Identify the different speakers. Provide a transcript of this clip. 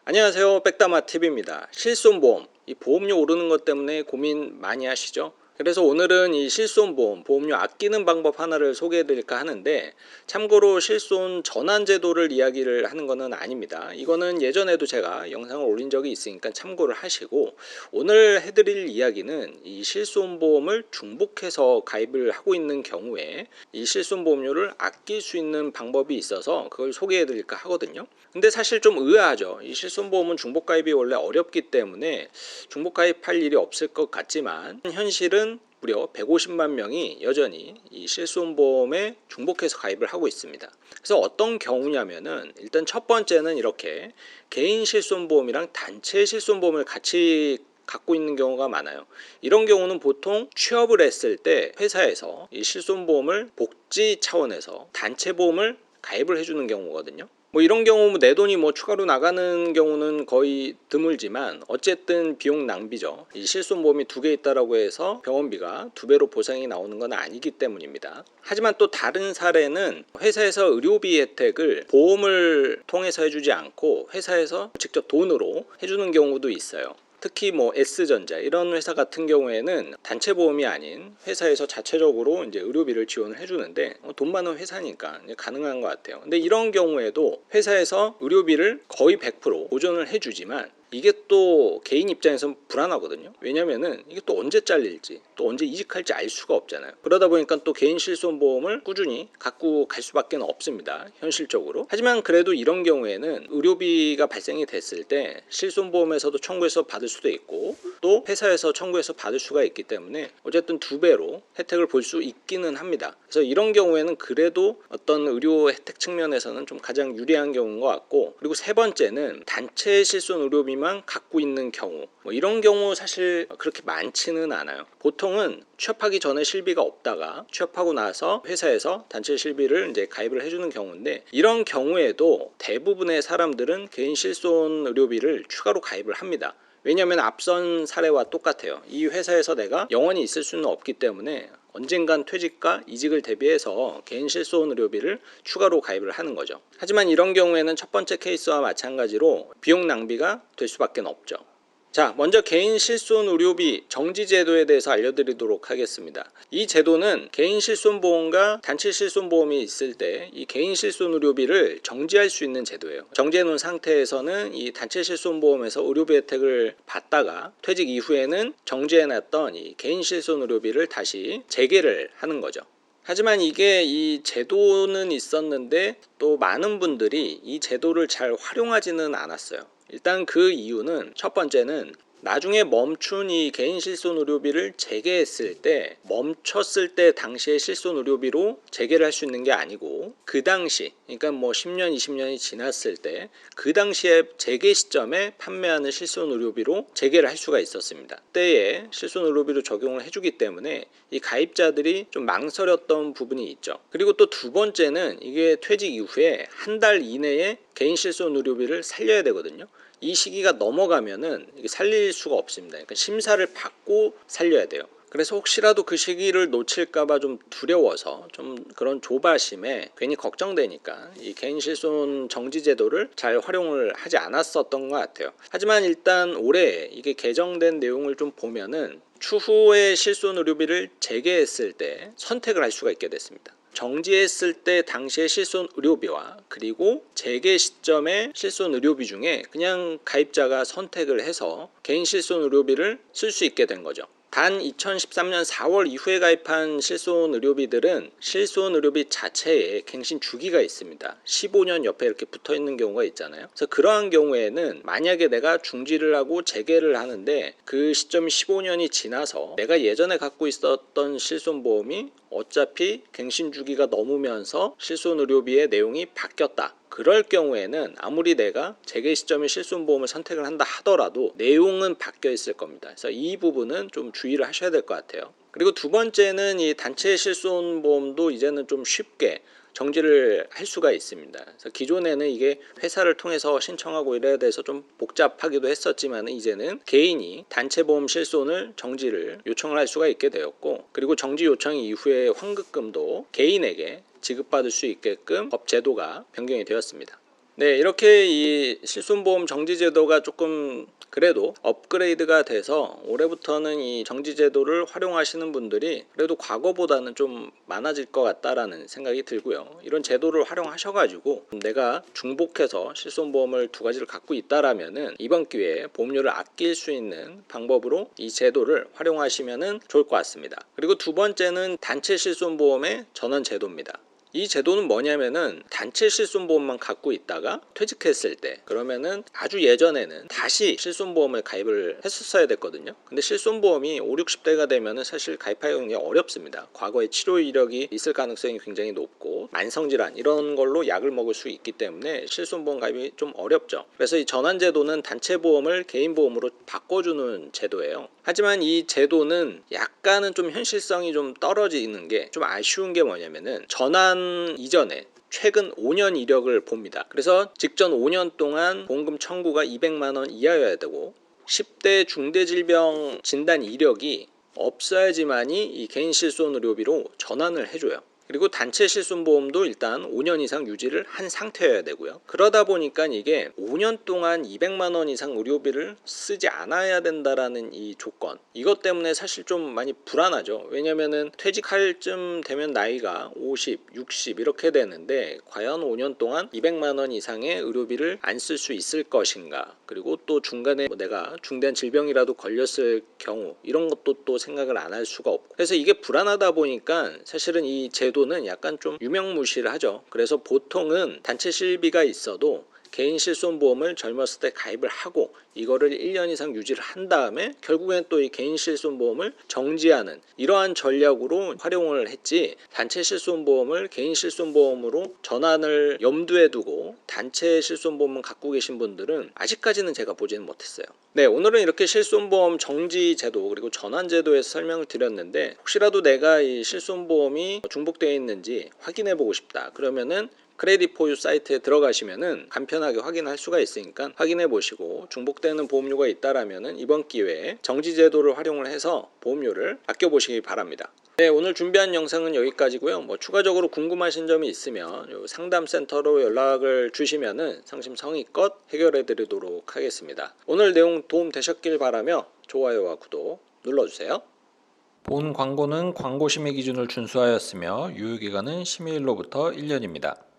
Speaker 1: 안녕하세요, 백다마TV입니다. 실손보험, 이 보험료 오르는 것 때문에 고민 많이 하시죠? 그래서 오늘은 이 실손보험, 보험료 아끼는 방법 하나를 소개해 드릴까 하는데, 참고로 실손 전환제도를 이야기를 하는 것은 아닙니다. 이거는 예전에도 제가 영상을 올린 적이 있으니까 참고를 하시고, 오늘 해드릴 이야기는 이 실손보험을 중복해서 가입을 하고 있는 경우에 이 실손보험료를 아낄 수 있는 방법이 있어서 그걸 소개해 드릴까 하거든요. 근데 사실 좀 의아하죠. 이 실손보험은 중복가입이 원래 어렵기 때문에 중복가입할 일이 없을 것 같지만, 현실은 무려 150만 명이 여전히 이 실손보험에 중복해서 가입을 하고 있습니다. 그래서 어떤 경우냐면은, 일단 첫 번째는 이렇게 개인 실손보험이랑 단체 실손보험을 같이 갖고 있는 경우가 많아요. 이런 경우는 보통 취업을 했을 때 회사에서 이 실손보험을 복지 차원에서 단체 보험을 가입을 해주는 경우거든요. 이런 경우 내 돈이 추가로 나가는 경우는 거의 드물지만, 어쨌든 비용 낭비죠. 이 실손보험이 2개 있다라고 해서 병원비가 2배로 보상이 나오는 건 아니기 때문입니다. 하지만 또 다른 사례는 회사에서 의료비 혜택을 보험을 통해서 해주지 않고 회사에서 직접 돈으로 해주는 경우도 있어요. 특히 S전자 이런 회사 같은 경우에는 단체 보험이 아닌 회사에서 자체적으로 이제 의료비를 지원을 해주는데, 돈 많은 회사니까 가능한 것 같아요. 근데 이런 경우에도 회사에서 의료비를 거의 100% 보존을 해주지만, 이게 또 개인 입장에서는 불안하거든요. 왜냐면은 이게 또 언제 잘릴지, 또 언제 이직할지 알 수가 없잖아요. 그러다 보니까 또 개인 실손보험을 꾸준히 갖고 갈 수밖에 없습니다, 현실적으로. 하지만 그래도 이런 경우에는 의료비가 발생이 됐을 때 실손보험에서도 청구해서 받을 수도 있고, 또 회사에서 청구해서 받을 수가 있기 때문에 어쨌든 2배로 혜택을 볼 수 있기는 합니다. 그래서 이런 경우에는 그래도 어떤 의료 혜택 측면에서는 좀 가장 유리한 경우인 것 같고, 그리고 세 번째는 단체 실손 의료비만 갖고 있는 경우, 이런 경우 사실 그렇게 많지는 않아요. 보통은 취업하기 전에 실비가 없다가 취업하고 나서 회사에서 단체 실비를 이제 가입을 해주는 경우인데, 이런 경우에도 대부분의 사람들은 개인 실손 의료비를 추가로 가입을 합니다. 왜냐하면 앞선 사례와 똑같아요. 이 회사에서 내가 영원히 있을 수는 없기 때문에 언젠간 퇴직과 이직을 대비해서 개인 실손 의료비를 추가로 가입을 하는 거죠. 하지만 이런 경우에는 첫 번째 케이스와 마찬가지로 비용 낭비가 될 수밖에 없죠. 자, 먼저 개인 실손 의료비 정지 제도에 대해서 알려드리도록 하겠습니다. 이 제도는 개인 실손보험과 단체 실손보험이 있을 때 이 개인 실손 의료비를 정지할 수 있는 제도예요. 정지해 놓은 상태에서는 이 단체 실손보험에서 의료비 혜택을 받다가 퇴직 이후에는 정지해 놨던 이 개인 실손 의료비를 다시 재개를 하는 거죠. 하지만 이게 이 제도는 있었는데 또 많은 분들이 이 제도를 잘 활용하지는 않았어요. 일단 그 이유는, 첫 번째는 나중에 멈춘 이 개인 실손 의료비를 재개했을 때, 멈췄을 때 당시의 실손 의료비로 재개를 할 수 있는 게 아니고, 그 당시, 그러니까 10년 20년이 지났을 때 그 당시에 재개 시점에 판매하는 실손 의료비로 재개를 할 수가 있었습니다. 그때에 실손 의료비로 적용을 해주기 때문에 이 가입자들이 좀 망설였던 부분이 있죠. 그리고 또 두 번째는, 이게 퇴직 이후에 한 달 이내에 개인 실손 의료비를 살려야 되거든요. 이 시기가 넘어가면은 이게 살릴 수가 없습니다. 그러니까 심사를 받고 살려야 돼요. 그래서 혹시라도 그 시기를 놓칠까봐 좀 두려워서, 좀 그런 조바심에 괜히 걱정되니까 이 개인 실손 정지 제도를 잘 활용을 하지 않았었던 것 같아요. 하지만 일단 올해 이게 개정된 내용을 좀 보면은, 추후에 실손 의료비를 재개했을 때 선택을 할 수가 있게 됐습니다. 정지했을 때 당시의 실손 의료비와 그리고 재개 시점의 실손 의료비 중에 그냥 가입자가 선택을 해서 개인 실손 의료비를 쓸 수 있게 된 거죠. 단 2013년 4월 이후에 가입한 실손 의료비들은 실손 의료비 자체에 갱신 주기가 있습니다. 15년 옆에 이렇게 붙어 있는 경우가 있잖아요. 그래서 그러한 경우에는 만약에 내가 중지를 하고 재개를 하는데 그 시점이 15년이 지나서 내가 예전에 갖고 있었던 실손보험이 어차피 갱신 주기가 넘으면서 실손 의료비의 내용이 바뀌었다. 그럴 경우에는 아무리 내가 재개 시점에 실손보험을 선택을 한다 하더라도 내용은 바뀌어 있을 겁니다. 그래서 이 부분은 좀 주의를 하셔야 될 것 같아요. 그리고 두 번째는 이 단체 실손보험도 이제는 좀 쉽게 정지를 할 수가 있습니다. 그래서 기존에는 이게 회사를 통해서 신청하고 이래야 돼서 좀 복잡하기도 했었지만 이제는 개인이 단체보험 실손을 정지를 요청을 할 수가 있게 되었고, 그리고 정지 요청 이후에 환급금도 개인에게 지급받을 수 있게끔 법 제도가 변경이 되었습니다. 네, 이렇게 이 실손보험 정지 제도가 조금 그래도 업그레이드가 돼서 올해부터는 이 정지 제도를 활용하시는 분들이 그래도 과거보다는 좀 많아질 것 같다라는 생각이 들고요. 이런 제도를 활용하셔가지고 내가 중복해서 실손보험을 두 가지를 갖고 있다라면은 이번 기회에 보험료를 아낄 수 있는 방법으로 이 제도를 활용하시면은 좋을 것 같습니다. 그리고 두 번째는 단체 실손보험의 전환 제도입니다. 이 제도는 뭐냐면은 단체 실손보험만 갖고 있다가 퇴직했을 때, 그러면은 아주 예전에는 다시 실손보험을 가입을 했었어야 됐거든요. 근데 실손보험이 5, 60대가 되면은 사실 가입하기가 굉장히 어렵습니다. 과거에 치료 이력이 있을 가능성이 굉장히 높고 만성질환 이런 걸로 약을 먹을 수 있기 때문에 실손보험 가입이 좀 어렵죠. 그래서 이 전환제도는 단체보험을 개인보험으로 바꿔주는 제도예요. 하지만 이 제도는 약간은 좀 현실성이 좀 떨어지는 게 좀 아쉬운 게 뭐냐면은 전환 이전에 최근 5년 이력을 봅니다. 그래서 직전 5년 동안 보험금 청구가 200만 원 이하여야 되고 10대 중대질병 진단 이력이 없어야지만이 이 개인 실손 의료비로 전환을 해줘요. 그리고 단체 실손보험도 일단 5년 이상 유지를 한 상태여야 되고요. 그러다 보니까 이게 5년 동안 200만 원 이상 의료비를 쓰지 않아야 된다라는 이 조건, 이것 때문에 사실 좀 많이 불안하죠. 왜냐면은 퇴직할 쯤 되면 나이가 50, 60 이렇게 되는데 과연 5년 동안 200만 원 이상의 의료비를 안 쓸 수 있을 것인가, 그리고 또 중간에 내가 중대한 질병이라도 걸렸을 경우 이런 것도 또 생각을 안 할 수가 없고, 그래서 이게 불안하다 보니까 사실은 이 제도는 약간 좀 유명무실하죠. 그래서 보통은 단체 실비가 있어도 개인 실손보험을 젊었을 때 가입을 하고 이거를 1년 이상 유지를 한 다음에 결국엔 또 이 개인 실손보험을 정지하는 이러한 전략으로 활용을 했지, 단체 실손보험을 개인 실손보험으로 전환을 염두에 두고 단체 실손보험을 갖고 계신 분들은 아직까지는 제가 보지는 못했어요. 네, 오늘은 이렇게 실손보험 정지 제도 그리고 전환 제도에서 설명을 드렸는데, 혹시라도 내가 이 실손보험이 중복되어 있는지 확인해 보고 싶다 그러면은 크레딧포유 사이트에 들어가시면은 간편하게 확인할 수가 있으니까 확인해 보시고, 중복되는 보험료가 있다라면은 이번 기회에 정지 제도를 활용을 해서 보험료를 아껴 보시기 바랍니다. 네, 오늘 준비한 영상은 여기까지고요. 추가적으로 궁금하신 점이 있으면 요 상담센터로 연락을 주시면은 성심성의껏 해결해 드리도록 하겠습니다. 오늘 내용 도움 되셨길 바라며 좋아요와 구독 눌러주세요. 본 광고는 광고 심의 기준을 준수하였으며 유효기간은 심의일로부터 1년입니다.